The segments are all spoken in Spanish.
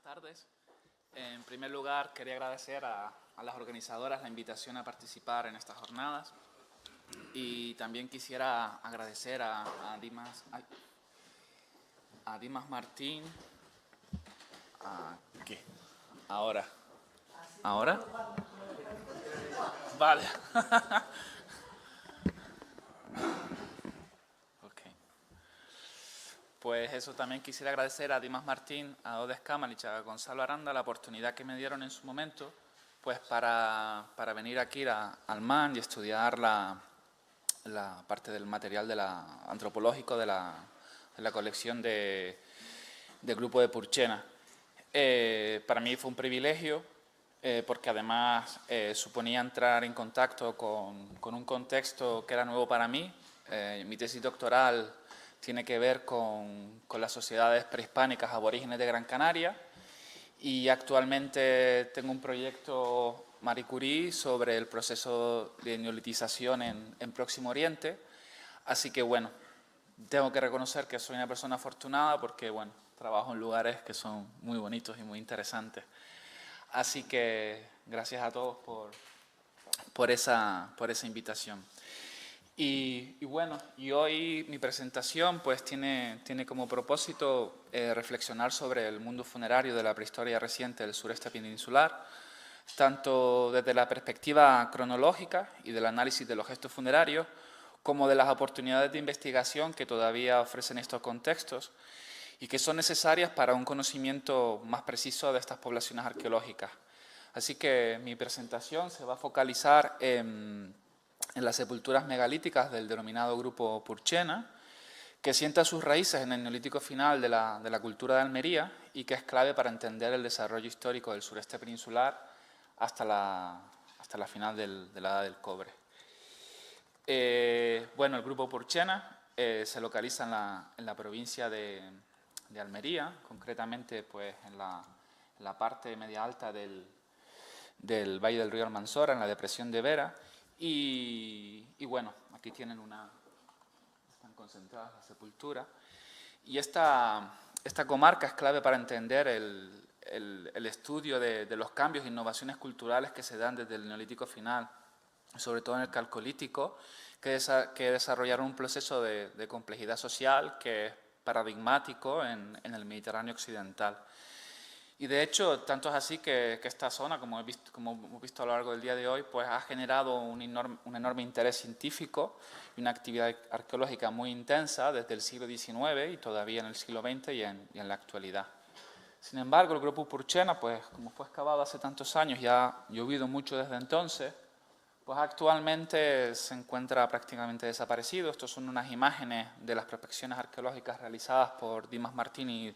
tardes. En primer lugar, quería agradecer a las organizadoras la invitación a participar en estas jornadas y también quisiera agradecer a Dimas Martín. ¿Qué? Ahora. ¿Ahora? Vale. Ok. Pues eso, también quisiera agradecer a Dimas Martín, a Odes Kamalich, a Gonzalo Aranda la oportunidad que me dieron en su momento pues para venir aquí al MAN y estudiar la parte del material antropológico de la colección del grupo de Purchena. Para mí fue un privilegio porque además suponía entrar en contacto con un contexto que era nuevo para mí. Mi tesis doctoral tiene que ver con las sociedades prehispánicas aborígenes de Gran Canaria y actualmente tengo un proyecto Marie Curie sobre el proceso de neolitización en Próximo Oriente. Así que bueno, tengo que reconocer que soy una persona afortunada porque bueno, trabajo en lugares que son muy bonitos y muy interesantes. Así que gracias a todos por esa invitación. Y bueno, y hoy mi presentación pues tiene como propósito reflexionar sobre el mundo funerario de la prehistoria reciente del sureste peninsular, tanto desde la perspectiva cronológica y del análisis de los gestos funerarios, como de las oportunidades de investigación que todavía ofrecen estos contextos y que son necesarias para un conocimiento más preciso de estas poblaciones arqueológicas. Así que mi presentación se va a focalizar en las sepulturas megalíticas del denominado grupo Purchena, que sienta sus raíces en el neolítico final de la cultura de Almería y que es clave para entender el desarrollo histórico del sureste peninsular hasta la final de la Edad del Cobre. Bueno, el grupo Purchena se localiza en la provincia de Almería, concretamente pues, en la parte media alta del valle del río Almanzora, en la depresión de Vera. Y bueno, aquí tienen están concentradas las sepulturas. Y esta comarca es clave para entender el estudio de los cambios e innovaciones culturales que se dan desde el Neolítico final, sobre todo en el Calcolítico, que desarrollaron un proceso de complejidad social que es paradigmático en el Mediterráneo occidental. Y de hecho, tanto es así que esta zona, como hemos visto a lo largo del día de hoy, pues ha generado un enorme interés científico y una actividad arqueológica muy intensa desde el siglo XIX y todavía en el siglo XX y en la actualidad. Sin embargo, el grupo Purchena, pues como fue excavado hace tantos años y ha llovido mucho desde entonces, pues actualmente se encuentra prácticamente desaparecido. Estas son unas imágenes de las prospecciones arqueológicas realizadas por Dimas Martín y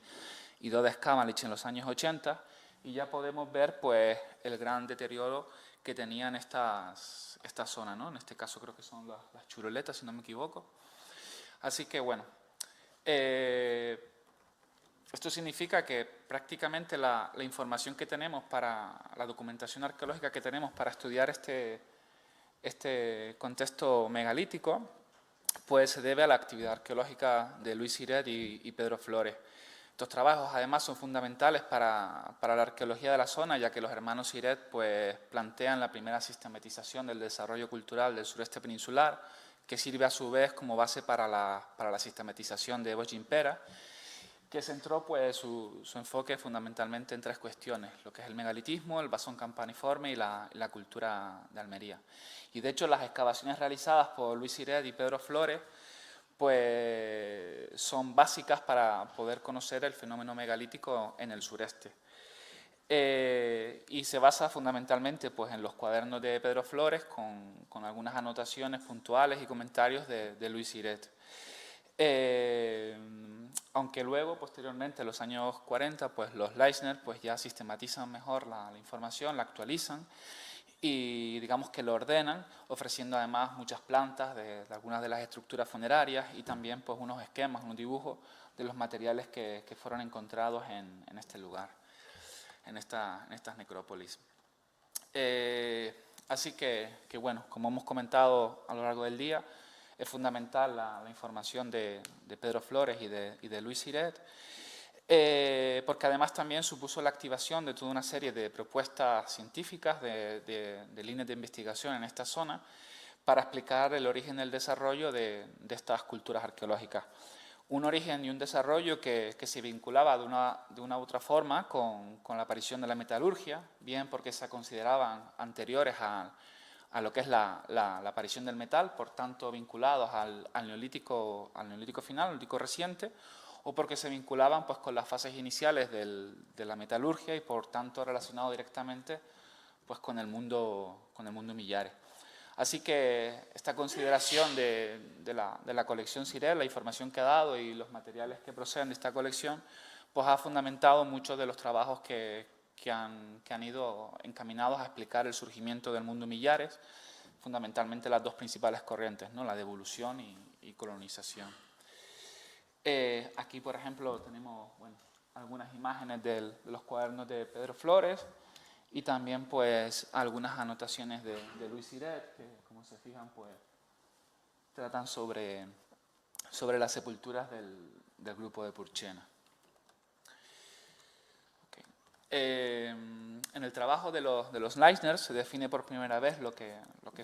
Odes Kamalich en los años 80, y ya podemos ver pues, el gran deterioro que tenían esta zona, ¿no? En este caso creo que son las churoletas, si no me equivoco. Así que bueno, esto significa que prácticamente la información que tenemos la documentación arqueológica que tenemos para estudiar este contexto megalítico, pues se debe a la actividad arqueológica de Luis Siret y Pedro Flores. Estos trabajos además son fundamentales para la arqueología de la zona, ya que los hermanos Siret pues, plantean la primera sistematización del desarrollo cultural del sureste peninsular, que sirve a su vez como base para la sistematización de Evo Gimpera, que centró pues, su enfoque fundamentalmente en tres cuestiones, lo que es el megalitismo, el basón campaniforme y la cultura de Almería. Y de hecho las excavaciones realizadas por Luis Siret y Pedro Flores pues son básicas para poder conocer el fenómeno megalítico en el sureste. Y se basa fundamentalmente pues, en los cuadernos de Pedro Flores con algunas anotaciones puntuales y comentarios de Luis Siret. Aunque luego, posteriormente, en los años 40, pues los Leisner pues, ya sistematizan mejor la información, la actualizan y digamos que lo ordenan, ofreciendo además muchas plantas de algunas de las estructuras funerarias y también pues, unos esquemas, unos dibujos de los materiales que fueron encontrados en este lugar, en estas necrópolis. Así que, bueno, como hemos comentado a lo largo del día, es fundamental la información de Pedro Flores y de Luis Siret. porque además también supuso la activación de toda una serie de propuestas científicas, de líneas de investigación en esta zona, para explicar el origen y el desarrollo de estas culturas arqueológicas. Un origen y un desarrollo que se vinculaba de una u otra forma con la aparición de la metalurgia, bien porque se consideraban anteriores a lo que es la aparición del metal, por tanto vinculados al neolítico final, al neolítico reciente, o porque se vinculaban pues, con las fases iniciales de la metalurgia y por tanto relacionado directamente pues, con el mundo millares. Así que esta consideración de la colección Siret, la información que ha dado y los materiales que proceden de esta colección, pues ha fundamentado muchos de los trabajos que han ido encaminados a explicar el surgimiento del mundo millares, fundamentalmente las dos principales corrientes, ¿no? La de evolución y colonización. Aquí, por ejemplo, tenemos algunas imágenes de los cuadernos de Pedro Flores y también pues algunas anotaciones de Louis Siret, que como se fijan pues tratan sobre las sepulturas del grupo de Purchena. Okay. En el trabajo de los Leisner se define por primera vez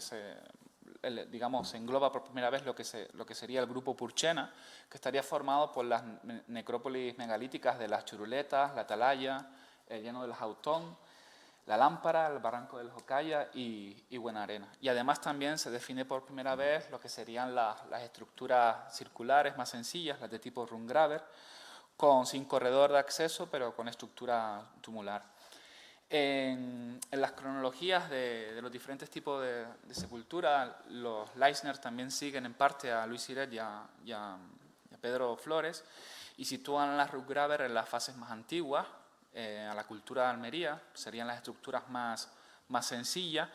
se engloba por primera vez lo que sería el grupo Purchena, que estaría formado por las necrópolis megalíticas de las Churuletas, la Atalaya, el Llano del Jautón, la Lámpara, el Barranco del Jocaya y Buena Arena. Y además también se define por primera vez lo que serían las estructuras circulares más sencillas, las de tipo Rungraver, sin corredor de acceso, pero con estructura tumular. En las cronologías de los diferentes tipos de sepultura, los Leisner también siguen en parte a Louis Siret y a Pedro Flores y sitúan las Rungraver en las fases más antiguas, a la cultura de Almería, serían las estructuras más sencillas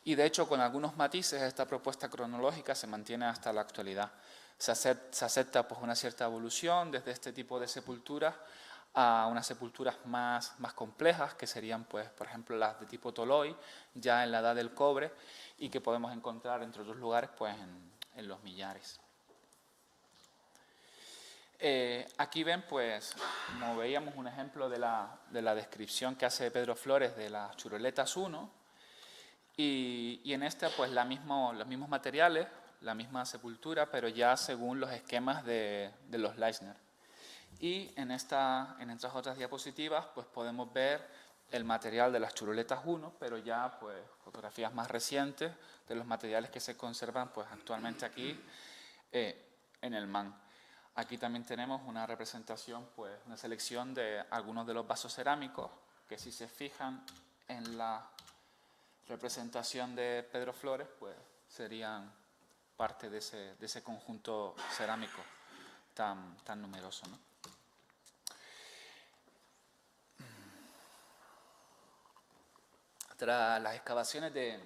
y de hecho con algunos matices esta propuesta cronológica se mantiene hasta la actualidad. Se acepta pues, una cierta evolución desde este tipo de sepulturas a unas sepulturas más complejas, que serían, pues, por ejemplo, las de tipo Toloi, ya en la edad del cobre, y que podemos encontrar, entre otros lugares, pues, en los millares. Aquí ven, pues, como veíamos, un ejemplo de la descripción que hace Pedro Flores de las Churuletas 1, y en esta, pues, los mismos materiales, la misma sepultura, pero ya según los esquemas de los Leisner. Y en estas otras diapositivas pues podemos ver el material de las Churuletas 1, pero ya pues fotografías más recientes de los materiales que se conservan pues actualmente aquí en el MAN. Aquí también tenemos una representación, pues una selección de algunos de los vasos cerámicos que si se fijan en la representación de Pedro Flores pues serían parte de ese conjunto cerámico tan numeroso, ¿no? Tras las excavaciones de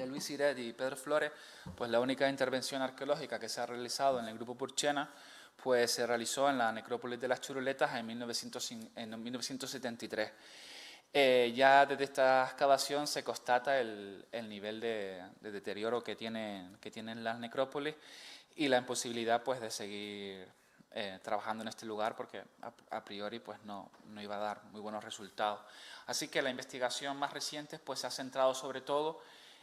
Louis Siret y Pedro Flores, pues la única intervención arqueológica que se ha realizado en el grupo Purchena pues se realizó en la necrópolis de las Churuletas en 1973. Ya desde esta excavación se constata el nivel de deterioro que tienen las necrópolis y la imposibilidad pues, de seguir trabajando en este lugar porque a priori pues, no iba a dar muy buenos resultados. Así que la investigación más reciente pues, se ha centrado sobre todo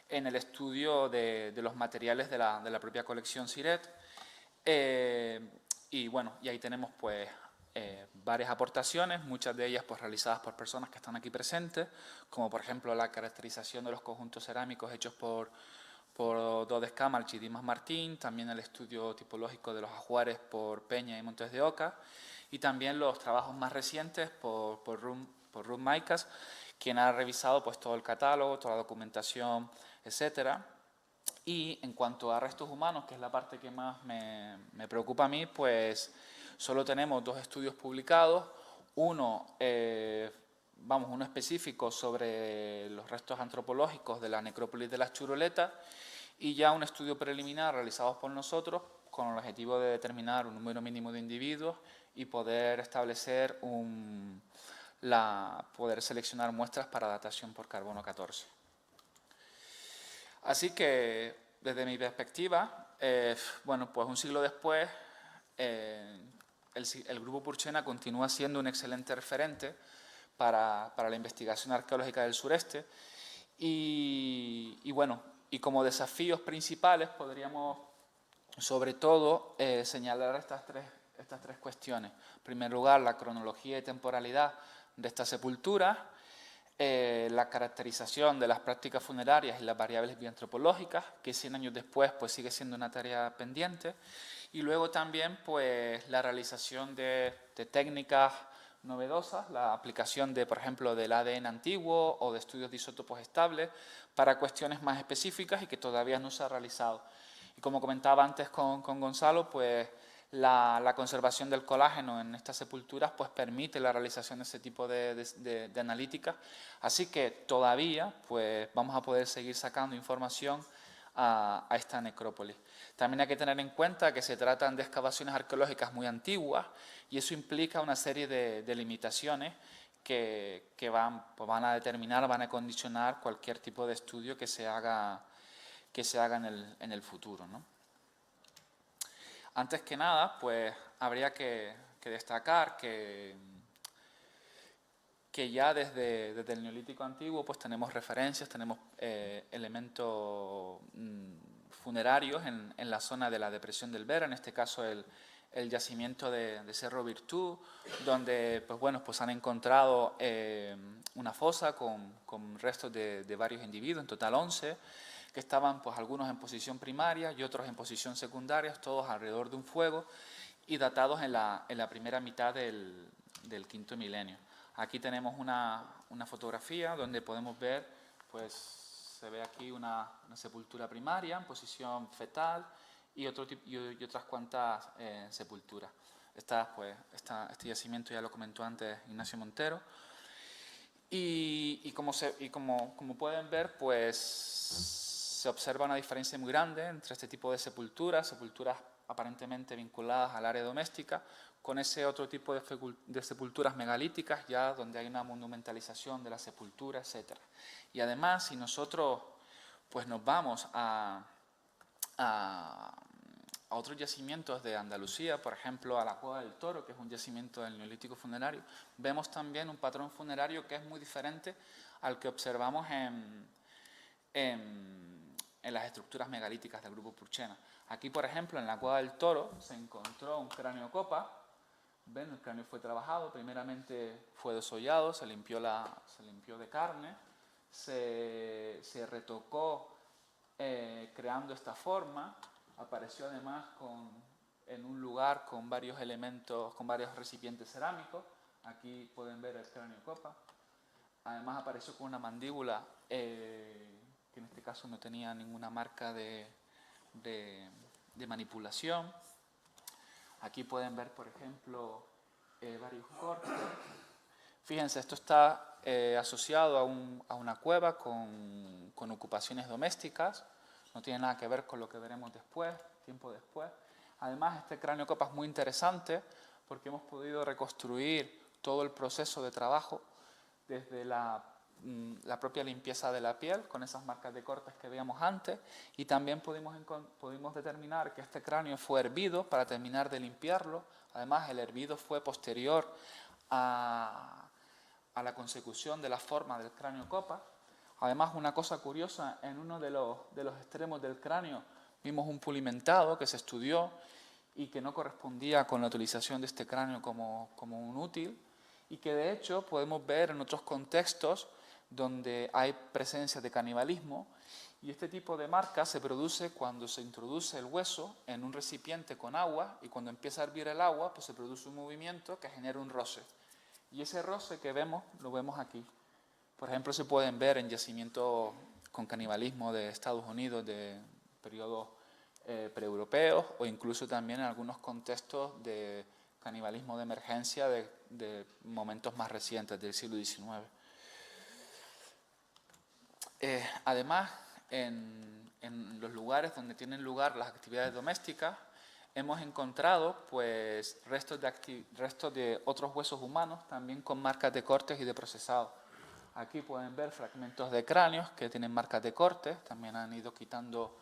en el estudio de los materiales de la propia colección Siret. Y bueno, y ahí tenemos pues varias aportaciones, muchas de ellas pues realizadas por personas que están aquí presentes, como por ejemplo la caracterización de los conjuntos cerámicos hechos por Dodes Camalch y Dimas Martín, también el estudio tipológico de los ajuares por Peña y Montes de Oca, y también los trabajos más recientes por Ruth Maicas, quien ha revisado pues todo el catálogo, toda la documentación, etcétera. Y en cuanto a restos humanos, que es la parte que más me preocupa a mí, pues solo tenemos dos estudios publicados, uno específico sobre los restos antropológicos de la necrópolis de las Churuletas y ya un estudio preliminar realizado por nosotros con el objetivo de determinar un número mínimo de individuos y poder establecer poder seleccionar muestras para datación por carbono 14. Así que, desde mi perspectiva, pues un siglo después, el Grupo Purchena continúa siendo un excelente referente para la investigación arqueológica del sureste. Y bueno, y como desafíos principales podríamos sobre todo señalar estas tres cuestiones. En primer lugar, la cronología y temporalidad de estas sepulturas, la caracterización de las prácticas funerarias y las variables bioantropológicas, que 100 años después pues, sigue siendo una tarea pendiente, y luego también pues, la realización de técnicas novedosas, la aplicación de, por ejemplo, del ADN antiguo o de estudios de isótopos estables para cuestiones más específicas y que todavía no se ha realizado. Y como comentaba antes con Gonzalo, pues la conservación del colágeno en estas sepulturas pues permite la realización de ese tipo de analítica. Así que todavía pues vamos a poder seguir sacando información a esta necrópolis. También hay que tener en cuenta que se tratan de excavaciones arqueológicas muy antiguas y eso implica una serie de limitaciones que van a determinar, van a condicionar cualquier tipo de estudio que se haga en el futuro, ¿no? Antes que nada, pues habría que destacar que ya desde el Neolítico Antiguo pues tenemos referencias, tenemos elementos funerarios en la zona de la depresión del Vera, en este caso el yacimiento de Cerro Virtú, donde pues, bueno, pues han encontrado una fosa con restos de varios individuos, en total 11, que estaban pues algunos en posición primaria y otros en posición secundaria, todos alrededor de un fuego y datados en la primera mitad del quinto milenio. Aquí tenemos una fotografía donde podemos ver, pues se ve aquí una sepultura primaria en posición fetal y otras cuantas sepulturas. Este yacimiento ya lo comentó antes Ignacio Montero. Y como pueden ver, pues se observa una diferencia muy grande entre este tipo de sepulturas aparentemente vinculadas al área doméstica, con ese otro tipo de sepulturas megalíticas, ya donde hay una monumentalización de la sepultura, etc. Y además, si nosotros pues, nos vamos a otros yacimientos de Andalucía, por ejemplo, a la Cueva del Toro, que es un yacimiento del Neolítico funerario, vemos también un patrón funerario que es muy diferente al que observamos en las estructuras megalíticas del Grupo Purchena. Aquí, por ejemplo, en la Cueva del Toro se encontró un cráneo copa. ¿Ven? El cráneo fue trabajado, primeramente fue desollado, se limpió de carne, se retocó creando esta forma, apareció además en un lugar con varios elementos, con varios recipientes cerámicos. Aquí pueden ver el cráneo copa. Además apareció con una mandíbula que en este caso no tenía ninguna marca de manipulación. Aquí pueden ver, por ejemplo, varios cortes. Fíjense, esto está asociado a una cueva con ocupaciones domésticas. No tiene nada que ver con lo que veremos después, tiempo después. Además, este cráneo copa es muy interesante porque hemos podido reconstruir todo el proceso de trabajo desde la propia limpieza de la piel, con esas marcas de cortes que veíamos antes, y también pudimos determinar que este cráneo fue hervido para terminar de limpiarlo. Además, el hervido fue posterior a la consecución de la forma del cráneo copa. Además, una cosa curiosa, en uno de los extremos del cráneo vimos un pulimentado que se estudió y que no correspondía con la utilización de este cráneo como un útil, y que de hecho podemos ver en otros contextos donde hay presencia de canibalismo, y este tipo de marca se produce cuando se introduce el hueso en un recipiente con agua, y cuando empieza a hervir el agua pues se produce un movimiento que genera un roce, y ese roce que vemos lo vemos aquí. Por ejemplo, se pueden ver en yacimientos con canibalismo de Estados Unidos de periodos preeuropeos, o incluso también en algunos contextos de canibalismo de emergencia de momentos más recientes del siglo XIX. Además, en los lugares donde tienen lugar las actividades domésticas, hemos encontrado pues, restos de otros huesos humanos, también con marcas de cortes y de procesado. Aquí pueden ver fragmentos de cráneos que tienen marcas de cortes, también han ido quitando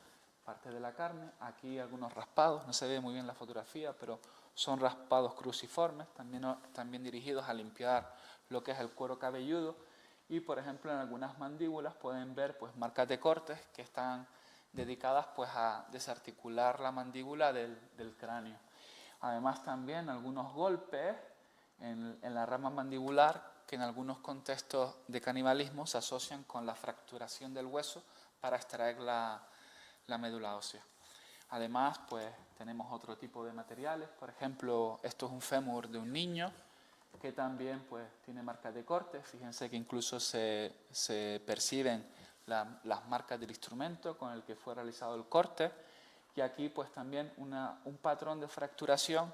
parte de la carne. Aquí algunos raspados, no se ve muy bien la fotografía, pero son raspados cruciformes, también dirigidos a limpiar lo que es el cuero cabelludo. Y, por ejemplo, en algunas mandíbulas pueden ver pues, marcas de cortes que están dedicadas pues, a desarticular la mandíbula del cráneo. Además, también algunos golpes en la rama mandibular que en algunos contextos de canibalismo se asocian con la fracturación del hueso para extraer la médula ósea. Además, pues tenemos otro tipo de materiales, por ejemplo, esto es un fémur de un niño que también pues tiene marcas de corte. Fíjense que incluso se perciben las marcas del instrumento con el que fue realizado el corte, y aquí pues también un patrón de fracturación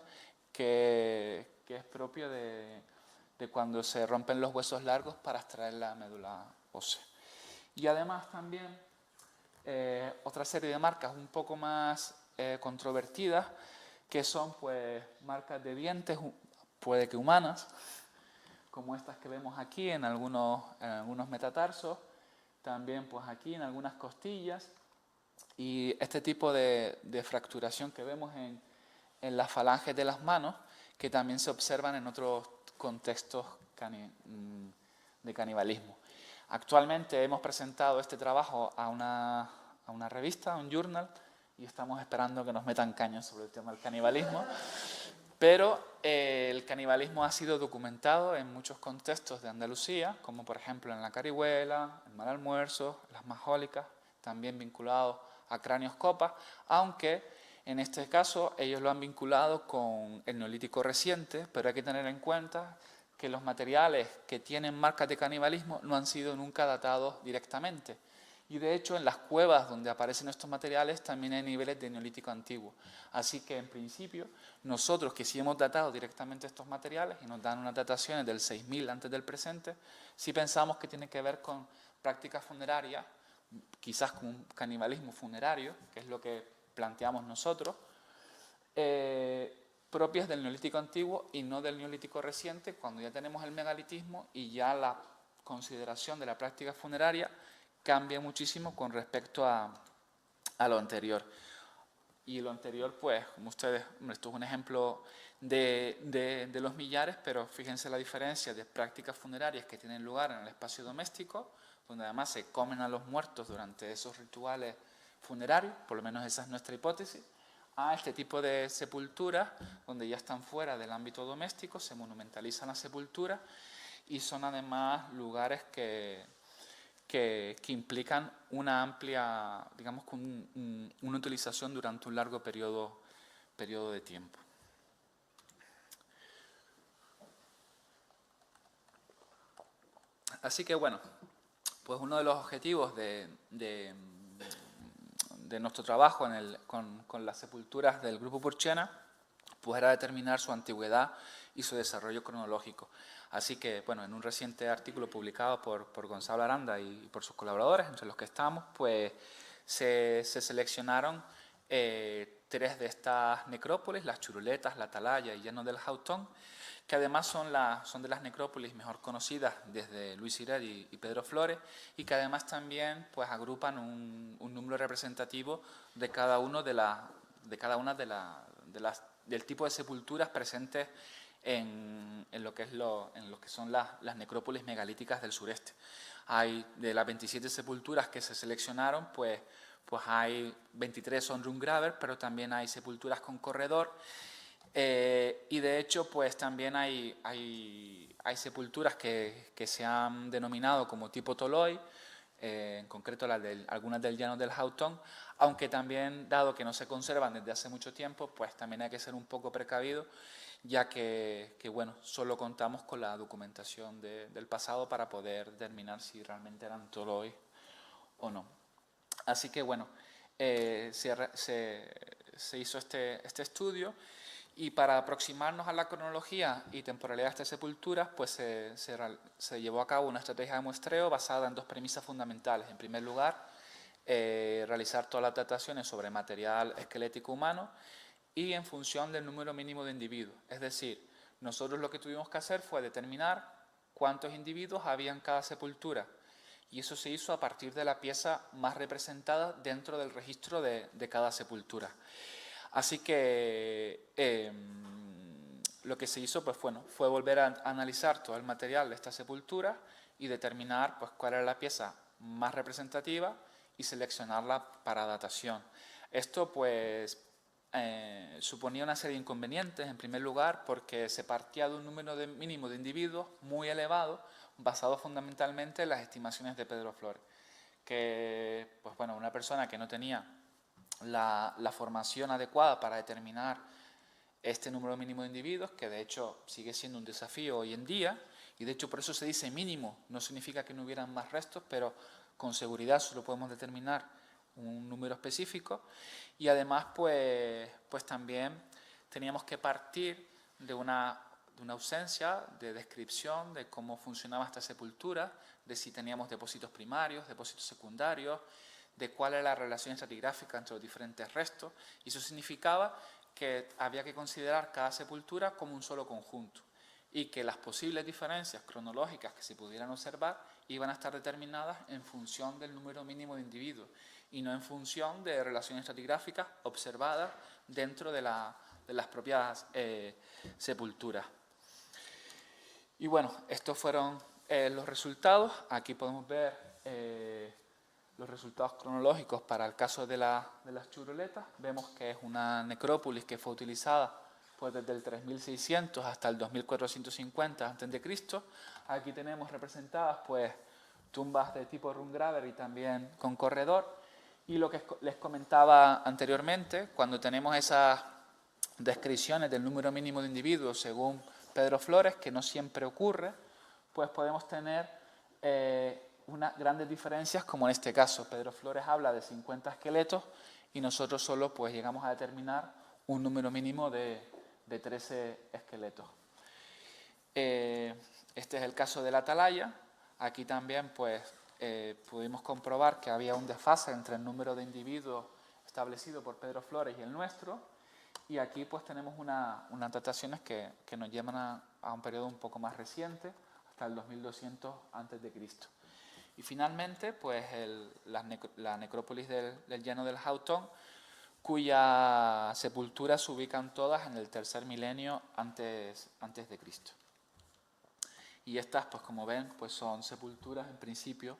que es propio de cuando se rompen los huesos largos para extraer la médula ósea. Y además también otra serie de marcas un poco más controvertidas, que son pues marcas de dientes, puede que humanas, como estas que vemos aquí en algunos metatarsos, también pues aquí en algunas costillas, y este tipo de fracturación que vemos en las falanges de las manos, que también se observan en otros contextos de canibalismo. Actualmente hemos presentado este trabajo a una revista, a un journal, y estamos esperando que nos metan caños sobre el tema del canibalismo. Pero el canibalismo ha sido documentado en muchos contextos de Andalucía, como por ejemplo en la Carihuela, el Mal Almuerzo, las Majólicas, también vinculado a cráneos copas, aunque en este caso ellos lo han vinculado con el Neolítico reciente, pero hay que tener en cuenta que los materiales que tienen marcas de canibalismo no han sido nunca datados directamente. Y de hecho en las cuevas donde aparecen estos materiales también hay niveles de Neolítico antiguo. Así que en principio nosotros que sí hemos datado directamente estos materiales y nos dan unas dataciones del 6000 antes del presente, sí pensamos que tiene que ver con prácticas funerarias, quizás con un canibalismo funerario, que es lo que planteamos nosotros, propias del Neolítico antiguo y no del Neolítico reciente, cuando ya tenemos el megalitismo y ya la consideración de la práctica funeraria cambia muchísimo con respecto a lo anterior. Y lo anterior, pues, como ustedes, esto es un ejemplo de los millares, pero fíjense la diferencia de prácticas funerarias que tienen lugar en el espacio doméstico, donde además se comen a los muertos durante esos rituales funerarios, por lo menos esa es nuestra hipótesis, a este tipo de sepulturas, donde ya están fuera del ámbito doméstico, se monumentalizan las sepulturas y son además lugares que implican una amplia, digamos, una utilización durante un largo periodo de tiempo. Así que bueno, pues uno de los objetivos de nuestro trabajo con las sepulturas del grupo Purchena pues era determinar su antigüedad y su desarrollo cronológico. Así que, bueno, en un reciente artículo publicado por Gonzalo Aranda y por sus colaboradores, entre los que estamos, pues se seleccionaron 3 de estas necrópolis, las Churuletas, la Atalaya y Llano del Jautón, que además son de las necrópolis mejor conocidas desde Luis Siret y Pedro Flores, y que además también pues agrupan un número representativo de cada una del tipo de sepulturas presentes en lo que son las necrópolis megalíticas del sureste. Hay de las 27 sepulturas que se seleccionaron, pues hay 23 son Rungraver, pero también hay sepulturas con corredor. Y de hecho, pues también hay sepulturas que se han denominado como tipo Toloi, en concreto algunas del Llano del Jautón, aunque también, dado que no se conservan desde hace mucho tiempo, pues también hay que ser un poco precavido, ya que bueno, solo contamos con la documentación del pasado para poder determinar si realmente eran Toloi o no. Así que bueno, se hizo este estudio, y para aproximarnos a la cronología y temporalidad de estas sepulturas, pues se llevó a cabo una estrategia de muestreo basada en 2 premisas fundamentales. En primer lugar, realizar todas las dataciones sobre material esquelético humano y en función del número mínimo de individuos. Es decir, nosotros lo que tuvimos que hacer fue determinar cuántos individuos había en cada sepultura, Y eso se hizo a partir de la pieza más representada dentro del registro de cada sepultura. Así que lo que se hizo pues, fue volver a analizar todo el material de esta sepultura y determinar pues, cuál era la pieza más representativa y seleccionarla para datación. Esto pues suponía una serie de inconvenientes, en primer lugar, porque se partía de un número mínimo de individuos muy elevado, basado fundamentalmente en las estimaciones de Pedro Flores, que pues, bueno, una persona que no tenía la formación adecuada para determinar este número mínimo de individuos, que de hecho sigue siendo un desafío hoy en día, y de hecho por eso se dice mínimo, no significa que no hubieran más restos, pero con seguridad solo podemos determinar un número específico, y además pues también teníamos que partir de una ausencia de descripción de cómo funcionaba esta sepultura, de si teníamos depósitos primarios, depósitos secundarios, de cuál era la relación estratigráfica entre los diferentes restos, y eso significaba que había que considerar cada sepultura como un solo conjunto y que las posibles diferencias cronológicas que se pudieran observar iban a estar determinadas en función del número mínimo de individuos y no en función de relaciones estratigráficas observadas dentro de las propias sepulturas. Y bueno, estos fueron los resultados. Aquí podemos ver los resultados cronológicos para el caso de las churoletas. Vemos que es una necrópolis que fue utilizada pues, desde el 3600 hasta el 2450 a.C. Aquí tenemos representadas pues, tumbas de tipo Rungraver y también con corredor. Y lo que les comentaba anteriormente, cuando tenemos esas descripciones del número mínimo de individuos según Pedro Flores, que no siempre ocurre, pues podemos tener unas grandes diferencias, como en este caso. Pedro Flores habla de 50 esqueletos y nosotros solo pues, llegamos a determinar un número mínimo de 13 esqueletos. Este es el caso de la atalaya. Aquí también pues, pudimos comprobar que había un desfase entre el número de individuos establecido por Pedro Flores y el nuestro. Y aquí pues, tenemos unas dataciones que nos llevan a un periodo un poco más reciente, hasta el 2200 a.C. Y finalmente, pues la necrópolis del llano del Jautón, cuya sepulturas se ubican todas en el tercer milenio antes de Cristo. Y estas, pues como ven, pues son sepulturas en principio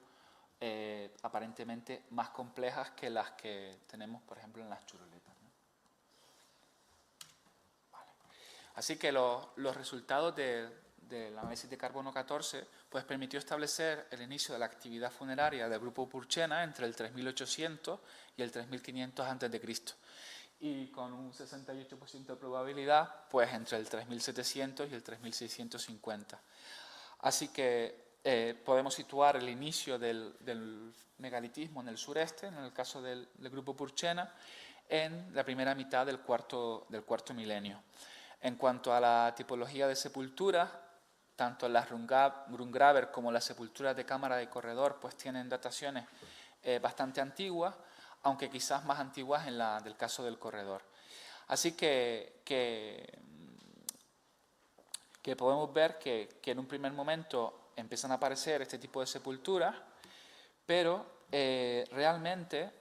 aparentemente más complejas que las que tenemos, por ejemplo, en las churoletas, ¿no? Vale. Así que los resultados del análisis de carbono 14 pues permitió establecer el inicio de la actividad funeraria del grupo Purchena entre el 3800 y el 3500 a.C. y con un 68% de probabilidad pues entre el 3700 y el 3650. Así que podemos situar el inicio del megalitismo en el sureste, en el caso del grupo Purchena, en la primera mitad del cuarto milenio. En cuanto a la tipología de sepulturas, tanto las Rungraver como las sepulturas de cámara de corredor pues tienen dataciones bastante antiguas, aunque quizás más antiguas en la del caso del corredor. Así que podemos ver que en un primer momento empiezan a aparecer este tipo de sepulturas, pero realmente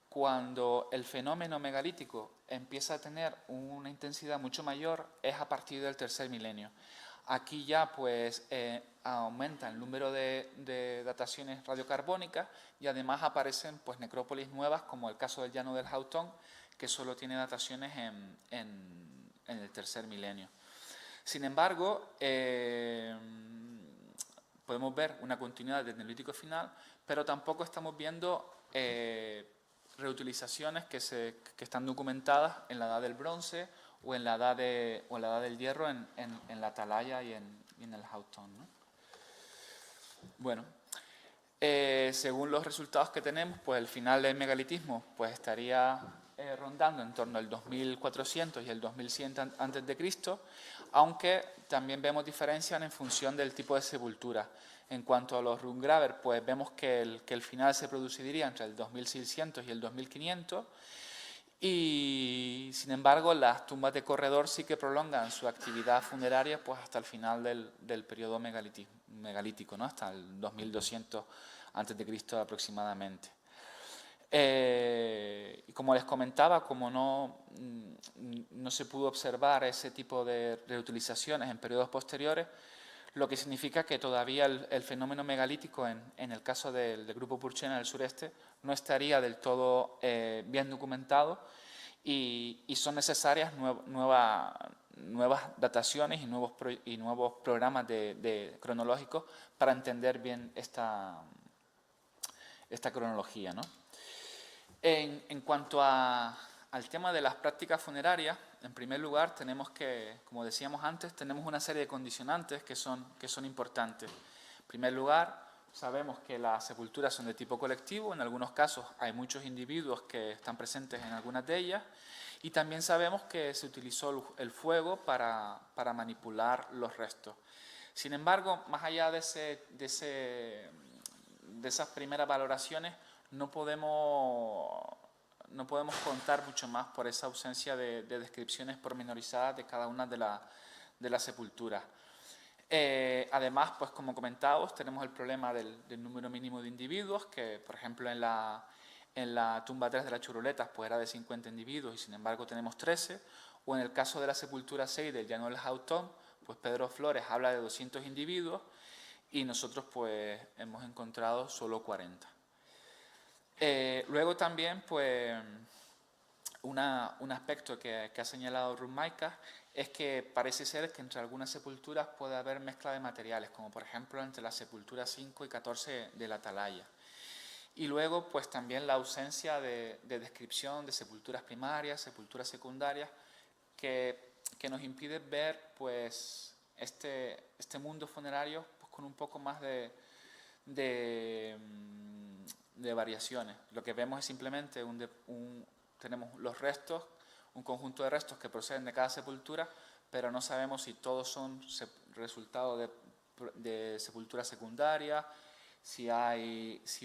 cuando el fenómeno megalítico empieza a tener una intensidad mucho mayor es a partir del tercer milenio. Aquí ya pues aumenta el número de dataciones radiocarbónicas y además aparecen pues necrópolis nuevas como el caso del llano del Jautón, que solo tiene dataciones en el tercer milenio. Sin embargo, podemos ver una continuidad del Neolítico final, pero tampoco estamos viendo reutilizaciones que están documentadas en la edad del bronce o en la edad del hierro en la atalaya y en el Jautón, ¿no? Bueno, según los resultados que tenemos, pues el final del megalitismo pues estaría rondando en torno al 2400 y el 2100 a.C., aunque también vemos diferencias en función del tipo de sepultura. En cuanto a los Rungraver, pues vemos que el final se produciría entre el 2600 y el 2500, y sin embargo las tumbas de corredor sí que prolongan su actividad funeraria pues hasta el final del periodo megalítico, ¿no? Hasta el 2200 antes de Cristo aproximadamente. Y como les comentaba, como no se pudo observar ese tipo de reutilizaciones en periodos posteriores, lo que significa que todavía el fenómeno megalítico en el caso del grupo Purchena del sureste no estaría del todo bien documentado y son necesarias nuevas dataciones y nuevos programas cronológicos para entender bien esta cronología, ¿no? En cuanto al tema de las prácticas funerarias, en primer lugar tenemos que, como decíamos antes, tenemos una serie de condicionantes que son importantes. En primer lugar, sabemos que las sepulturas son de tipo colectivo, en algunos casos hay muchos individuos que están presentes en algunas de ellas, y también sabemos que se utilizó el fuego para manipular los restos. Sin embargo, más allá de esas primeras valoraciones, no podemos contar mucho más por esa ausencia de descripciones pormenorizadas de cada una de las sepulturas. Además, pues como comentábamos, tenemos el problema del número mínimo de individuos, que por ejemplo en la tumba 3 de las Churuletas pues era de 50 individuos y sin embargo tenemos 13, o en el caso de la sepultura 6 del Llano del Jautón, pues Pedro Flores habla de 200 individuos y nosotros pues hemos encontrado solo 40. Luego también, pues, un aspecto que ha señalado Ruth Maicas es que parece ser que entre algunas sepulturas puede haber mezcla de materiales, como por ejemplo entre las sepulturas 5 y 14 de la Atalaya. Y luego, pues también la ausencia de descripción de sepulturas primarias, sepulturas secundarias, que nos impide ver, pues, este mundo funerario pues, con un poco más de variaciones. Lo que vemos es simplemente tenemos los restos, un conjunto de restos que proceden de cada sepultura, pero no sabemos si todos son resultado de sepultura secundaria, si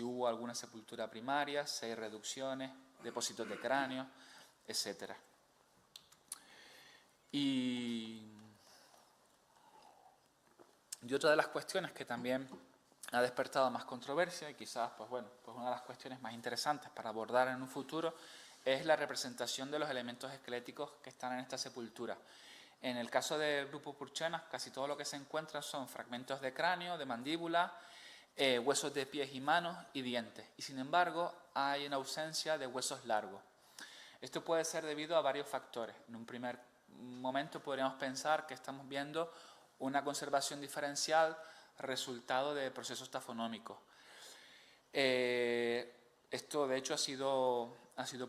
hubo alguna sepultura primaria, si hay reducciones, depósitos de cráneo, etc. Y otra de las cuestiones que también ha despertado más controversia y quizás pues una de las cuestiones más interesantes para abordar en un futuro es la representación de los elementos esqueléticos que están en esta sepultura. En el caso del grupo Purchena, casi todo lo que se encuentra son fragmentos de cráneo, de mandíbula, huesos de pies y manos y dientes. Y sin embargo, hay una ausencia de huesos largos. Esto puede ser debido a varios factores. En un primer momento podríamos pensar que estamos viendo una conservación diferencial resultado de procesos tafonómicos. Esto de hecho ha sido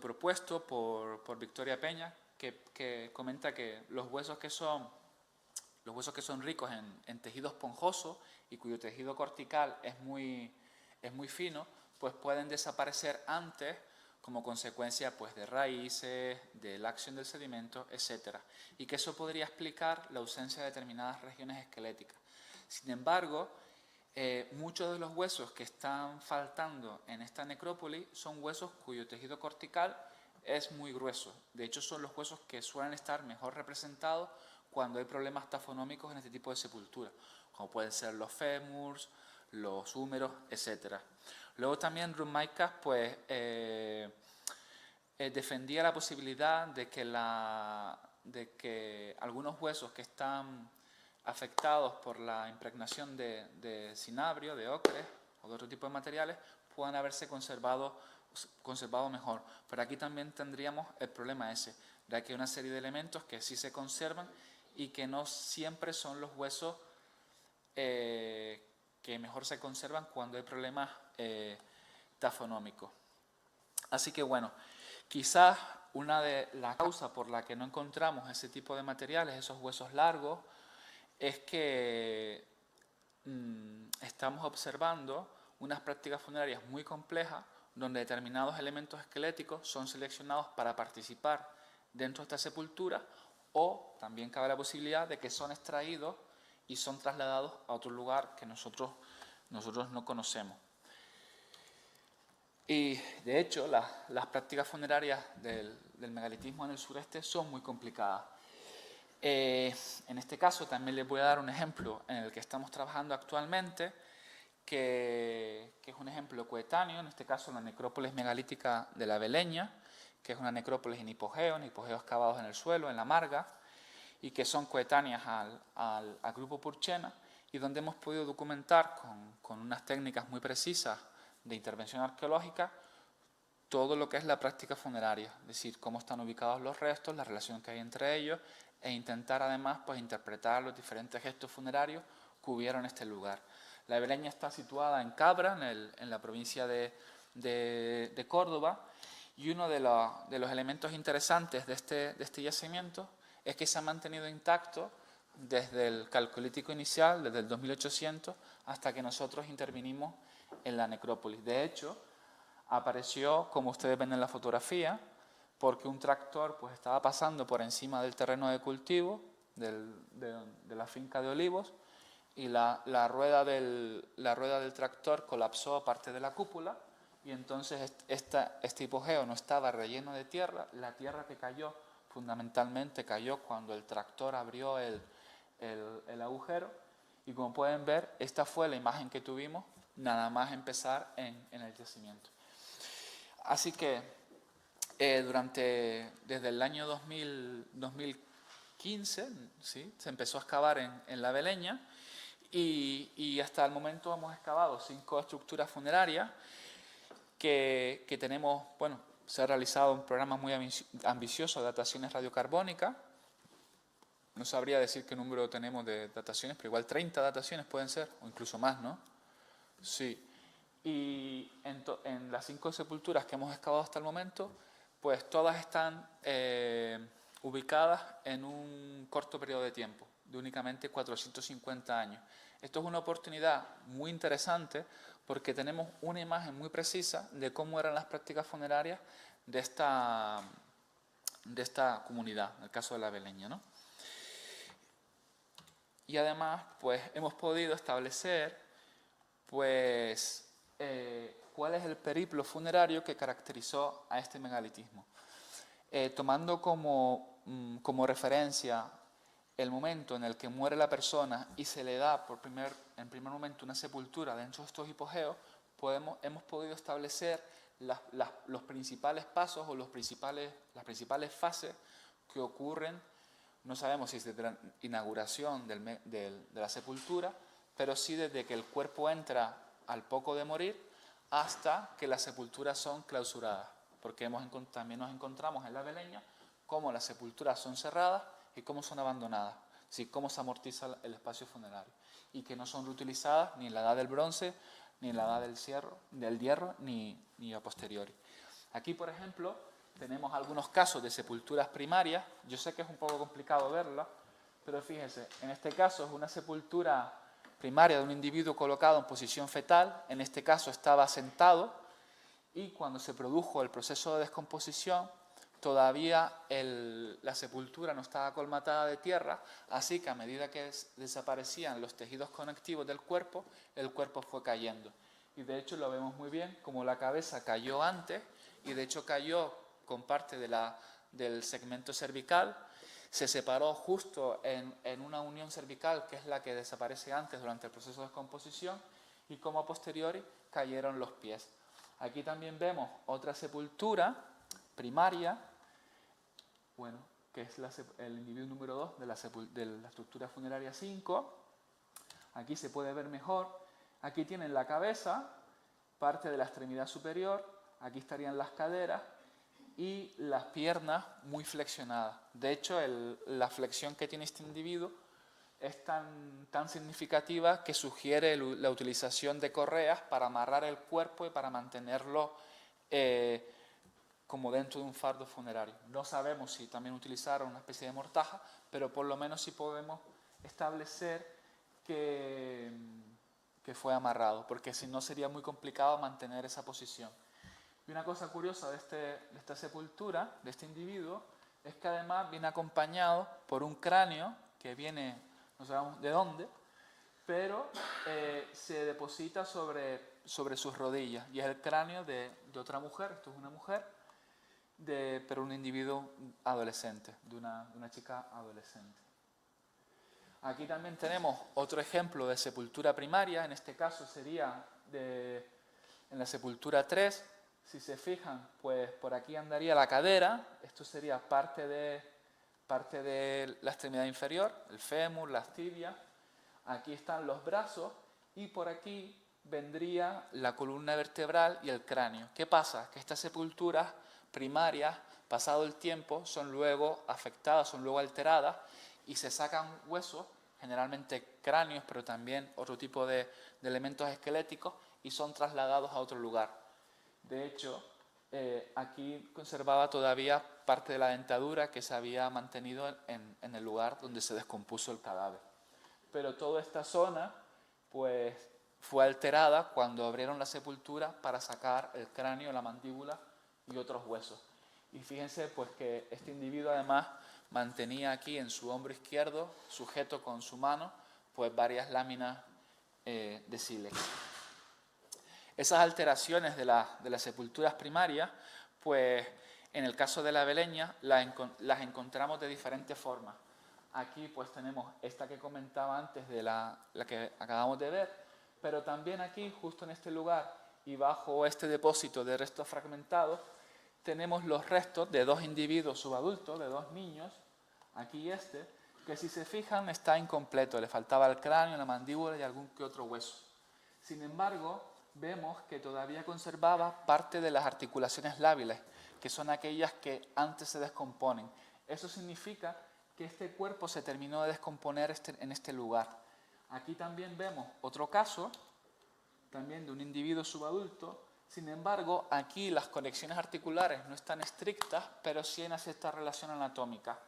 propuesto por Victoria Peña, que comenta que los huesos que son ricos en tejido esponjoso y cuyo tejido cortical es muy fino, pues pueden desaparecer antes como consecuencia pues, de raíces, de la acción del sedimento, etc. Y que eso podría explicar la ausencia de determinadas regiones esqueléticas. Sin embargo, muchos de los huesos que están faltando en esta necrópolis son huesos cuyo tejido cortical es muy grueso. De hecho, son los huesos que suelen estar mejor representados cuando hay problemas tafonómicos en este tipo de sepultura, como pueden ser los fémurs, los húmeros, etc. Luego también Ruth Maicas pues, defendía la posibilidad de que algunos huesos que están afectados por la impregnación de cinabrio, de ocre o de otro tipo de materiales, puedan haberse conservado mejor. Pero aquí también tendríamos el problema ese, de que hay una serie de elementos que sí se conservan y que no siempre son los huesos que mejor se conservan cuando hay problemas tafonómicos. Así que bueno, quizás una de las causas por la que no encontramos ese tipo de materiales, esos huesos largos, es que estamos observando unas prácticas funerarias muy complejas donde determinados elementos esqueléticos son seleccionados para participar dentro de esta sepultura o también cabe la posibilidad de que son extraídos y son trasladados a otro lugar que nosotros no conocemos. Y de hecho las prácticas funerarias del megalitismo en el sureste son muy complicadas. En este caso también les voy a dar un ejemplo en el que estamos trabajando actualmente, que es un ejemplo coetáneo, en este caso la necrópolis megalítica de la Beleña, que es una necrópolis en hipogeos excavados en el suelo, en la marga, y que son coetáneas al grupo Purchena, y donde hemos podido documentar con unas técnicas muy precisas de intervención arqueológica todo lo que es la práctica funeraria, es decir, cómo están ubicados los restos, la relación que hay entre ellos, e intentar además pues, interpretar los diferentes gestos funerarios que hubieron en este lugar. La Beleña está situada en Cabra, en la provincia de Córdoba, y uno de los elementos interesantes de este yacimiento es que se ha mantenido intacto desde el calcolítico inicial, desde el 2800, hasta que nosotros intervinimos en la necrópolis. De hecho, apareció, como ustedes ven en la fotografía, porque un tractor pues, estaba pasando por encima del terreno de cultivo de la finca de olivos, y la rueda del tractor colapsó parte de la cúpula, y entonces este hipogeo no estaba relleno de tierra. La tierra que cayó fundamentalmente cayó cuando el tractor abrió el agujero, y como pueden ver, esta fue la imagen que tuvimos nada más empezar en el yacimiento. Así que desde el año 2015 ¿sí? Se empezó a excavar en la Beleña, y hasta el momento hemos excavado 5 estructuras funerarias que tenemos, bueno, se ha realizado un programa muy ambicioso de dataciones radiocarbónicas. No sabría decir qué número tenemos de dataciones, pero igual 30 dataciones pueden ser, o incluso más, ¿no? Sí. Y en las 5 sepulturas que hemos excavado hasta el momento, pues todas están ubicadas en un corto periodo de tiempo, de únicamente 450 años. Esto es una oportunidad muy interesante porque tenemos una imagen muy precisa de cómo eran las prácticas funerarias de esta comunidad, en el caso de la Beleña, ¿no? Y además, pues hemos podido establecer, pues, cuál es el periplo funerario que caracterizó a este megalitismo. Tomando como referencia el momento en el que muere la persona y se le da en primer momento una sepultura dentro de estos hipogeos, hemos podido establecer los principales pasos o las principales fases que ocurren. No sabemos si es desde la inauguración de la sepultura, pero sí desde que el cuerpo entra al poco de morir hasta que las sepulturas son clausuradas, porque también nos encontramos en la Beleña cómo las sepulturas son cerradas y cómo son abandonadas, es cómo se amortiza el espacio funerario, y que no son reutilizadas ni en la edad del bronce, ni en la edad del hierro, ni a posteriori. Aquí, por ejemplo, tenemos algunos casos de sepulturas primarias. Yo sé que es un poco complicado verla, pero fíjense, en este caso es una sepultura primaria de un individuo colocado en posición fetal. En este caso estaba sentado, y cuando se produjo el proceso de descomposición, todavía la sepultura no estaba colmatada de tierra, así que a medida que desaparecían los tejidos conectivos del cuerpo, el cuerpo fue cayendo. Y de hecho lo vemos muy bien, como la cabeza cayó antes, y de hecho cayó con parte del segmento cervical, se separó justo en una unión cervical, que es la que desaparece antes durante el proceso de descomposición, y como a posteriori cayeron los pies. Aquí también vemos otra sepultura primaria, bueno, que es el individuo número 2 de la estructura funeraria 5. Aquí se puede ver mejor. Aquí tienen la cabeza, parte de la extremidad superior, aquí estarían las caderas y las piernas muy flexionadas. De hecho, la flexión que tiene este individuo es tan significativa que sugiere la utilización de correas para amarrar el cuerpo y para mantenerlo como dentro de un fardo funerario. No sabemos si también utilizaron una especie de mortaja, pero por lo menos sí podemos establecer que fue amarrado, porque si no sería muy complicado mantener esa posición. Y una cosa curiosa de esta sepultura, de este individuo, es que además viene acompañado por un cráneo que viene, no sabemos de dónde, pero se deposita sobre sus rodillas, y es el cráneo de otra mujer. Esto es una mujer, pero un individuo adolescente, de una chica adolescente. Aquí también tenemos otro ejemplo de sepultura primaria, en este caso sería en la sepultura 3. Si se fijan, pues por aquí andaría la cadera, esto sería parte de la extremidad inferior, el fémur, las tibias. Aquí están los brazos y por aquí vendría la columna vertebral y el cráneo. ¿Qué pasa? Que estas sepulturas primarias, pasado el tiempo, son luego afectadas, son luego alteradas y se sacan huesos, generalmente cráneos, pero también otro tipo de elementos esqueléticos, y son trasladados a otro lugar. De hecho, aquí conservaba todavía parte de la dentadura que se había mantenido en el lugar donde se descompuso el cadáver. Pero toda esta zona pues, fue alterada cuando abrieron la sepultura para sacar el cráneo, la mandíbula y otros huesos. Y fíjense pues, que este individuo además mantenía aquí en su hombro izquierdo, sujeto con su mano, pues varias láminas de sílex. Esas alteraciones de las sepulturas primarias, pues en el caso de la beleña las encontramos de diferentes formas. Aquí pues tenemos esta que comentaba antes de la que acabamos de ver, pero también aquí, justo en este lugar y bajo este depósito de restos fragmentados, tenemos los restos de dos individuos subadultos, de dos niños, aquí que si se fijan está incompleto, le faltaba el cráneo, la mandíbula y algún que otro hueso. Sin embargo, vemos que todavía conservaba parte de las articulaciones lábiles, que son aquellas que antes se descomponen. Eso significa que este cuerpo se terminó de descomponer en este lugar. Aquí también vemos otro caso, también de un individuo subadulto. Sin embargo, aquí las conexiones articulares no están estrictas, pero sí en cierta relación anatómica.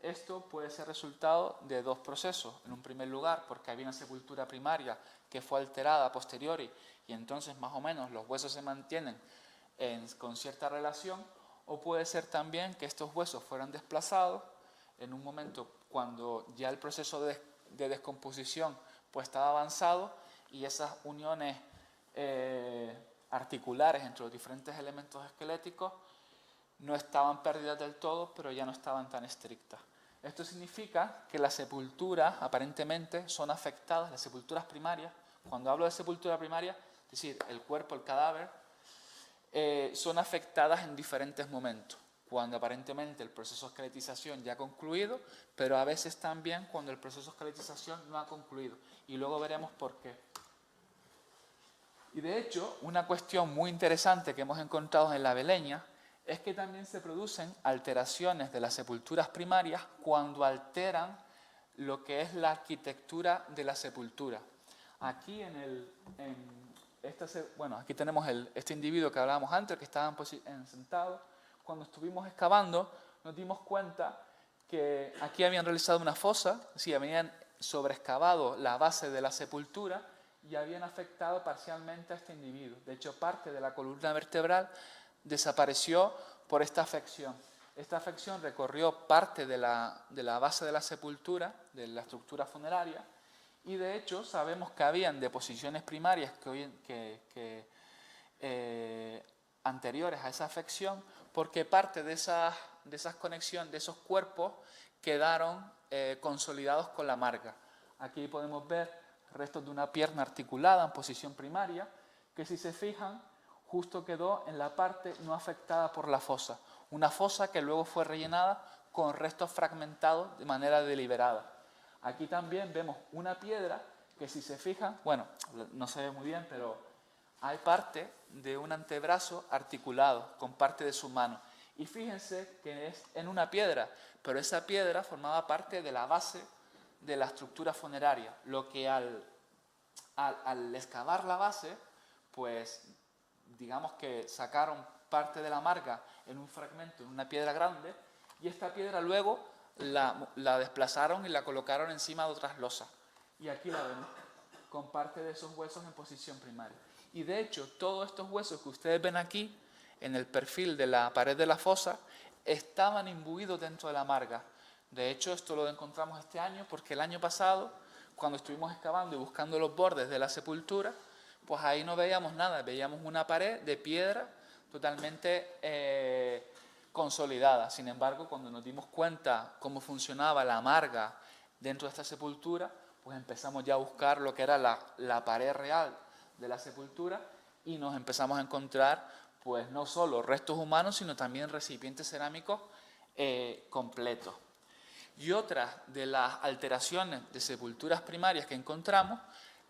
Esto puede ser resultado de dos procesos. En un primer lugar, porque había una sepultura primaria que fue alterada a posteriori y entonces más o menos los huesos se mantienen con cierta relación, o puede ser también que estos huesos fueran desplazados en un momento cuando ya el proceso de descomposición pues estaba avanzado y esas uniones articulares entre los diferentes elementos esqueléticos no estaban perdidas del todo, pero ya no estaban tan estrictas. Esto significa que las sepulturas aparentemente son afectadas, las sepulturas primarias. Cuando hablo de sepultura primaria, es decir, el cuerpo, el cadáver, son afectadas en diferentes momentos. Cuando aparentemente el proceso de esqueletización ya ha concluido, pero a veces también cuando el proceso de esqueletización no ha concluido. Y luego veremos por qué. Y de hecho, una cuestión muy interesante que hemos encontrado en la beleña es que también se producen alteraciones de las sepulturas primarias cuando alteran lo que es la arquitectura de la sepultura. Aquí aquí tenemos este individuo que hablábamos antes, que estaba sentado. Cuando estuvimos excavando, nos dimos cuenta que aquí habían realizado una fosa, sí, habían sobreexcavado la base de la sepultura y habían afectado parcialmente a este individuo. De hecho, parte de la columna vertebral desapareció por esta afección. Esta afección recorrió parte de la base de la sepultura, de la estructura funeraria, y de hecho sabemos que habían deposiciones primarias anteriores a esa afección, porque parte de esas conexiones, de esos cuerpos, quedaron consolidados con la marga. Aquí podemos ver restos de una pierna articulada en posición primaria, que si se fijan, justo quedó en la parte no afectada por la fosa. Una fosa que luego fue rellenada con restos fragmentados de manera deliberada. Aquí también vemos una piedra que si se fijan, bueno, no se ve muy bien, pero hay parte de un antebrazo articulado con parte de su mano. Y fíjense que es en una piedra, pero esa piedra formaba parte de la base de la estructura funeraria, lo que al excavar la base, pues digamos que sacaron parte de la marga en un fragmento, en una piedra grande, y esta piedra luego la desplazaron y la colocaron encima de otras losas. Y aquí la vemos, con parte de esos huesos en posición primaria. Y de hecho, todos estos huesos que ustedes ven aquí, en el perfil de la pared de la fosa, estaban imbuidos dentro de la marga. De hecho, esto lo encontramos este año porque el año pasado, cuando estuvimos excavando y buscando los bordes de la sepultura, pues ahí no veíamos nada, veíamos una pared de piedra totalmente consolidada. Sin embargo, cuando nos dimos cuenta cómo funcionaba la marga Dentro de esta sepultura, pues empezamos ya a buscar lo que era la pared real de la sepultura y nos empezamos a encontrar, pues no solo restos humanos, sino también recipientes cerámicos completos. Y otras de las alteraciones de sepulturas primarias que encontramos,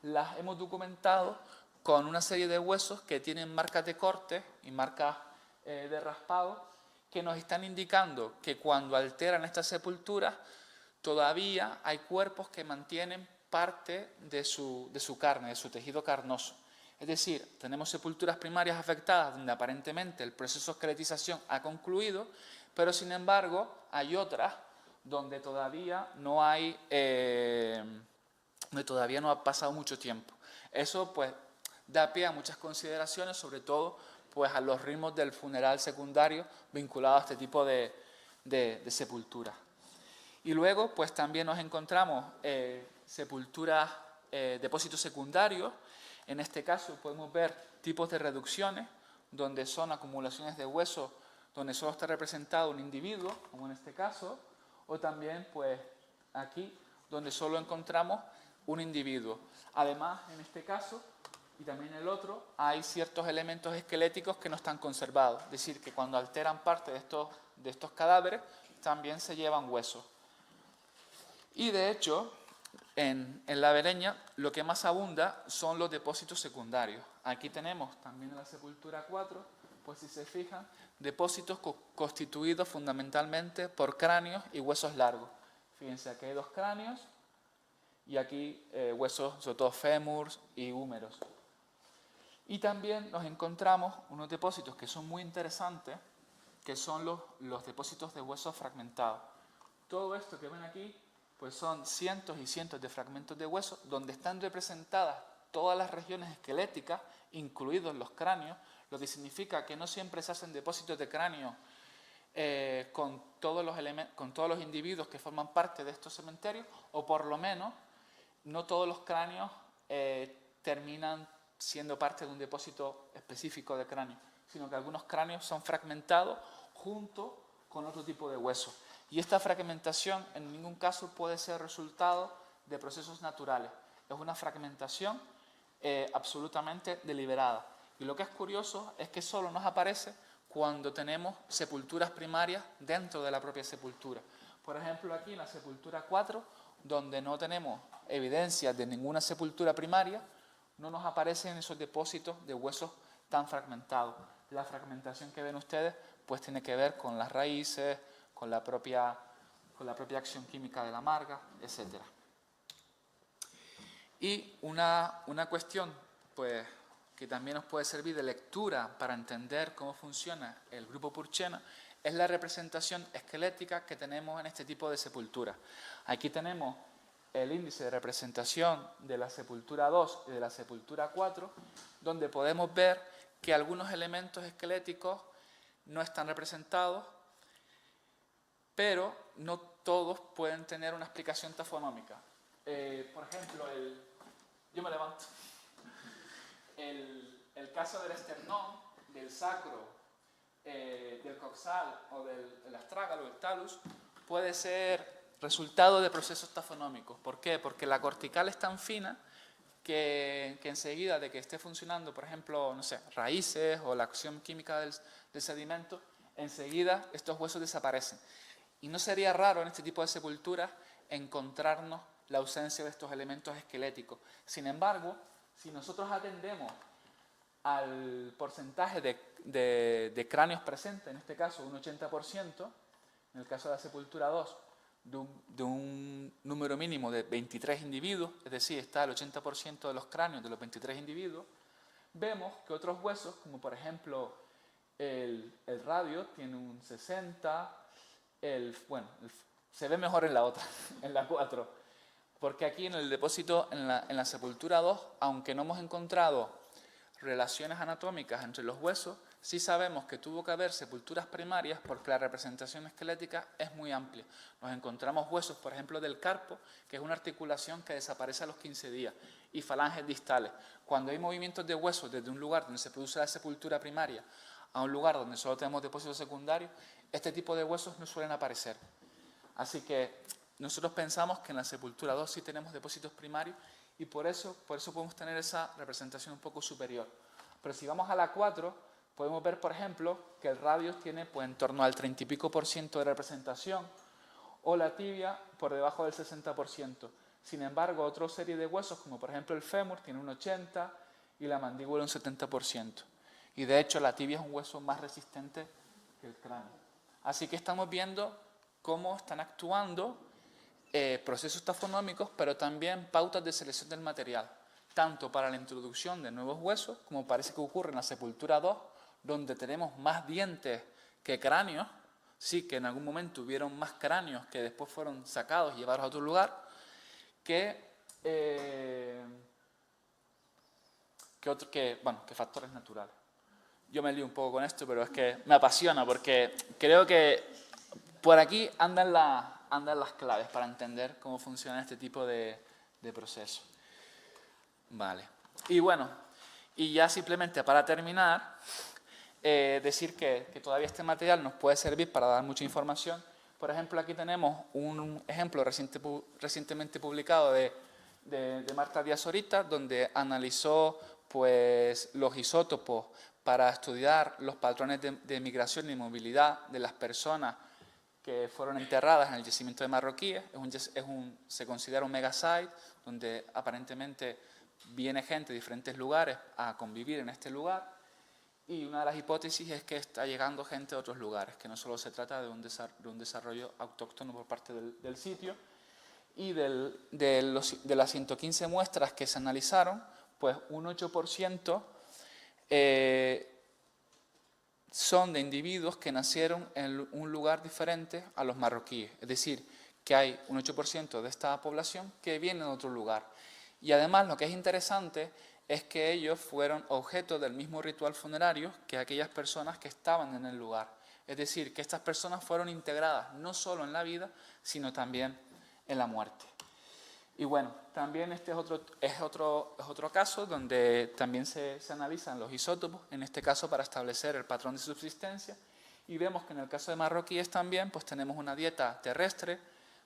las hemos documentado con una serie de huesos que tienen marcas de corte y marcas de raspado, que nos están indicando que cuando alteran estas sepulturas, todavía hay cuerpos que mantienen parte de su carne, de su tejido carnoso. Es decir, tenemos sepulturas primarias afectadas donde aparentemente el proceso de esqueletización ha concluido, pero sin embargo hay otras donde todavía no ha pasado mucho tiempo. Eso pues da pie a muchas consideraciones, sobre todo pues a los ritmos del funeral secundario vinculado a este tipo de sepulturas. Y luego pues también nos encontramos sepulturas, depósitos secundarios. En este caso podemos ver tipos de reducciones, donde son acumulaciones de huesos, donde solo está representado un individuo, como en este caso, o también pues aquí, donde solo encontramos un individuo. Además, en este caso, y también en el otro, hay ciertos elementos esqueléticos que no están conservados. Es decir, que cuando alteran parte de estos cadáveres, también se llevan huesos. Y de hecho, en la Bereña, lo que más abunda son los depósitos secundarios. Aquí tenemos también en la sepultura 4, pues si se fijan, depósitos constituidos fundamentalmente por cráneos y huesos largos. Fíjense, aquí hay 2 cráneos y aquí huesos, sobre todo fémurs y húmeros. Y también nos encontramos unos depósitos que son muy interesantes, que son los depósitos de huesos fragmentados. Todo esto que ven aquí pues son cientos y cientos de fragmentos de hueso donde están representadas todas las regiones esqueléticas, incluidos los cráneos, lo que significa que no siempre se hacen depósitos de cráneo con todos los individuos que forman parte de estos cementerios, o por lo menos no todos los cráneos terminan siendo parte de un depósito específico de cráneo, sino que algunos cráneos son fragmentados junto con otro tipo de huesos. Y esta fragmentación en ningún caso puede ser resultado de procesos naturales. Es una fragmentación absolutamente deliberada. Y lo que es curioso es que solo nos aparece cuando tenemos sepulturas primarias dentro de la propia sepultura. Por ejemplo, aquí en la sepultura 4, donde no tenemos evidencias de ninguna sepultura primaria, no nos aparecen esos depósitos de huesos tan fragmentados. La fragmentación que ven ustedes pues tiene que ver con las raíces, con la propia acción química de la marga, etc. Y una cuestión pues, que también nos puede servir de lectura para entender cómo funciona el grupo Purchena es la representación esquelética que tenemos en este tipo de sepulturas. Aquí tenemos el índice de representación de la sepultura 2 y de la sepultura 4, donde podemos ver que algunos elementos esqueléticos no están representados, pero no todos pueden tener una explicación tafonómica. Por ejemplo, yo me levanto. El caso del esternón, del sacro, del coxal o del astrágalo, el talus, puede ser resultado de procesos tafonómicos. ¿Por qué? Porque la cortical es tan fina que enseguida de que esté funcionando, por ejemplo, no sé, raíces o la acción química del sedimento, enseguida estos huesos desaparecen. Y no sería raro en este tipo de sepulturas encontrarnos la ausencia de estos elementos esqueléticos. Sin embargo, si nosotros atendemos al porcentaje de cráneos presentes, en este caso un 80%, en el caso de la sepultura 2, de un número mínimo de 23 individuos, es decir, está el 80% de los cráneos de los 23 individuos, vemos que otros huesos, como por ejemplo el radio, tiene un 60%, se ve mejor en la otra, en la 4, porque aquí en el depósito, en la sepultura 2, aunque no hemos encontrado relaciones anatómicas entre los huesos, sí sabemos que tuvo que haber sepulturas primarias porque la representación esquelética es muy amplia. Nos encontramos huesos, por ejemplo, del carpo, que es una articulación que desaparece a los 15 días, y falanges distales. Cuando hay movimientos de huesos desde un lugar donde se produce la sepultura primaria a un lugar donde solo tenemos depósitos secundarios, este tipo de huesos no suelen aparecer. Así que nosotros pensamos que en la sepultura 2 sí tenemos depósitos primarios y por eso podemos tener esa representación un poco superior. Pero si vamos a la 4, podemos ver, por ejemplo, que el radio tiene pues, en torno al 30 y pico % de representación, o la tibia por debajo del 60%. Sin embargo, otra serie de huesos, como por ejemplo el fémur, tiene un 80% y la mandíbula un 70%. Y de hecho la tibia es un hueso más resistente que el cráneo. Así que estamos viendo cómo están actuando procesos tafonómicos, pero también pautas de selección del material, tanto para la introducción de nuevos huesos, como parece que ocurre en la sepultura 2, donde tenemos más dientes que cráneos, sí que en algún momento hubieron más cráneos que después fueron sacados y llevados a otro lugar, que factores naturales. Yo me lío un poco con esto, pero es que me apasiona porque creo que por aquí andan las claves para entender cómo funciona este tipo de proceso. Vale. Y bueno, y ya simplemente para terminar, decir que todavía este material nos puede servir para dar mucha información. Por ejemplo, aquí tenemos un ejemplo recientemente publicado de Marta Díaz Orita, donde analizó pues, los isótopos para estudiar los patrones de migración y movilidad de las personas que fueron enterradas en el yacimiento de Marroquíes. Se considera un megasite, donde aparentemente viene gente de diferentes lugares a convivir en este lugar. Y una de las hipótesis es que está llegando gente de otros lugares, que no solo se trata de un desarrollo autóctono por parte del sitio. Y de las 115 muestras que se analizaron, pues un 8% son de individuos que nacieron en un lugar diferente a los marroquíes. Es decir, que hay un 8% de esta población que viene de otro lugar. Y además lo que es interesante es que ellos fueron objeto del mismo ritual funerario que aquellas personas que estaban en el lugar. Es decir, que estas personas fueron integradas no solo en la vida, sino también en la muerte. Y bueno, también este es otro caso donde también se analizan los isótopos, en este caso para establecer el patrón de subsistencia, y vemos que en el caso de marroquíes también pues tenemos una dieta terrestre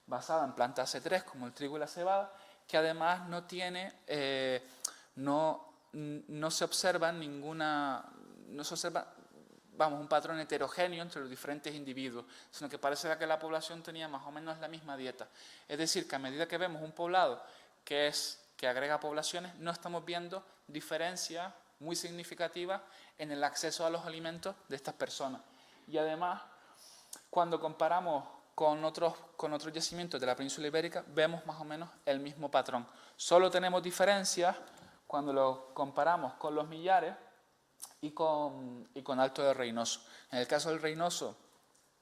basada en plantas C3 como el trigo y la cebada, que además no tiene, no se observa un patrón heterogéneo entre los diferentes individuos, sino que parece que la población tenía más o menos la misma dieta. Es decir, que a medida que vemos un poblado que agrega poblaciones, no estamos viendo diferencias muy significativas en el acceso a los alimentos de estas personas. Y además, cuando comparamos con otros yacimientos de la península ibérica, vemos más o menos el mismo patrón. Solo tenemos diferencias cuando lo comparamos con los millares y con Alto de Reynoso. En el caso del Reynoso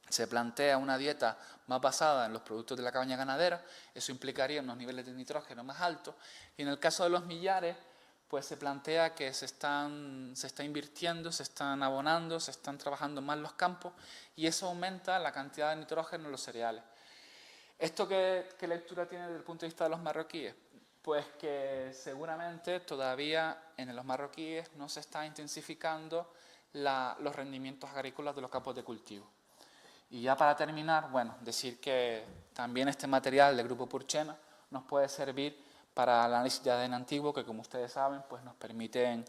se plantea una dieta más basada en los productos de la cabaña ganadera, eso implicaría unos niveles de nitrógeno más altos, y en el caso de los millares pues se plantea que se está invirtiendo, se están abonando, se están trabajando más los campos y eso aumenta la cantidad de nitrógeno en los cereales. ¿Esto qué lectura tiene desde el punto de vista de los marroquíes? Pues que seguramente todavía en los marroquíes no se está intensificando los rendimientos agrícolas de los campos de cultivo. Y ya para terminar, bueno, decir que también este material del Grupo Purchena nos puede servir para el análisis de ADN antiguo, que como ustedes saben, pues nos permiten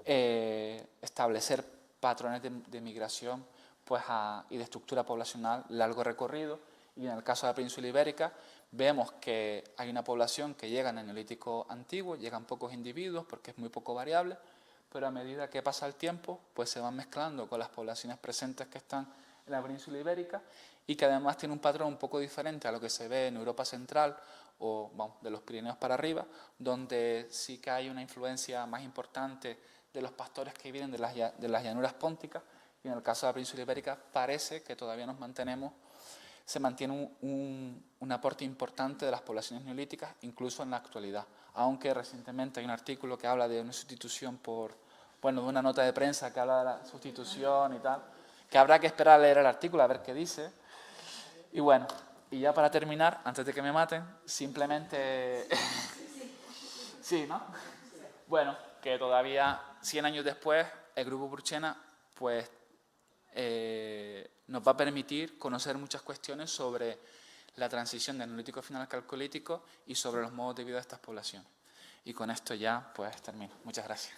establecer patrones de migración pues, y de estructura poblacional largo recorrido. Y en el caso de la península ibérica, vemos que hay una población que llega en el Neolítico antiguo, llegan pocos individuos porque es muy poco variable, pero a medida que pasa el tiempo, pues se van mezclando con las poblaciones presentes que están en la península ibérica y que además tiene un patrón un poco diferente a lo que se ve en Europa Central o de los Pirineos para arriba, donde sí que hay una influencia más importante de los pastores que vienen de las llanuras pónticas, y en el caso de la península ibérica parece que todavía se mantiene un aporte importante de las poblaciones neolíticas, incluso en la actualidad, aunque recientemente hay un artículo que habla de una sustitución de una nota de prensa que habla de la sustitución y tal, que habrá que esperar a leer el artículo a ver qué dice. Y bueno, y ya para terminar, antes de que me maten, simplemente... Sí, ¿no? Bueno, que todavía 100 años después el Grupo Purchena pues nos va a permitir conocer muchas cuestiones sobre la transición de neolítico final al calcolítico y sobre los modos de vida de estas poblaciones. Y con esto ya pues termino. Muchas gracias.